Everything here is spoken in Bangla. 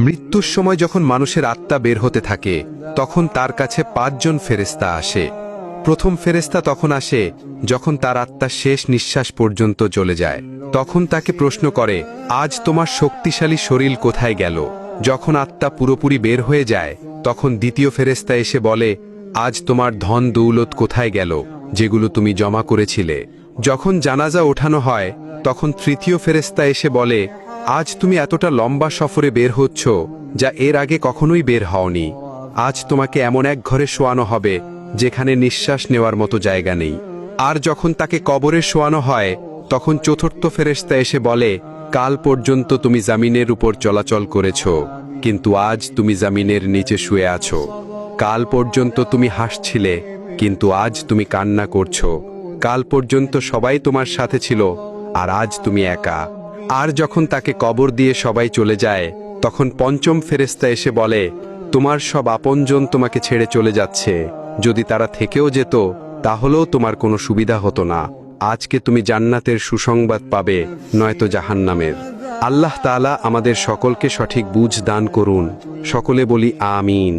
মৃত্যুর সময় যখন মানুষের আত্মা বের হতে থাকে তখন তার কাছে 5 জন ফেরেশতা আসে। প্রথম ফেরেশতা তখন আসে যখন তার আত্মা শেষ নিঃশ্বাস পর্যন্ত চলে যায়। তখন তাকে প্রশ্ন করে, আজ তোমার শক্তিশালী শরীর কোথায় গেল? যখন আত্মা পুরোপুরি বের হয়ে যায় তখন দ্বিতীয় ফেরেশতা এসে বলে, আজ তোমার ধন দৌলত কোথায় গেল, যেগুলো তুমি জমা করেছিলে? যখন জানাজা ওঠানো হয় তখন তৃতীয় ফেরেশতা এসে বলে, আজ তুমি এতটা লম্বা সফরে বের হচ্ছ যা এর আগে কখনোই বের হওনি। আজ তোমাকে এমন এক ঘরে শোয়ানো হবে যেখানে নিঃশ্বাস নেওয়ার মতো জায়গা নেই। আর যখন তাকে কবরে শোয়ানো হয় তখন চতুর্থ ফেরেশতা এসে বলে, কাল পর্যন্ত তুমি জামিনের উপর চলাচল করেছ, কিন্তু আজ তুমি জামিনের নিচে শুয়ে আছো। কাল পর্যন্ত তুমি হাসছিলে, কিন্তু আজ তুমি কান্না করছো। কাল পর্যন্ত সবাই তোমার সাথে ছিল, আর আজ তুমি একা। আর যখন তাকে কবর দিয়ে সবাই চলে যায় তখন পঞ্চম ফেরেশতা এসে বলে, তোমার সব আপনজন তোমাকে ছেড়ে চলে যাচ্ছে। যদি তারা থেকেও যেত তাহলেও তোমার কোনো সুবিধা হতো না। আজকে তুমি জান্নাতের সুসংবাদ পাবে, নয়তো জাহান্নামের। আল্লাহ তাআলা আমাদের সকলকে সঠিক বুঝ দান করুন। সকলে বলি আমিন।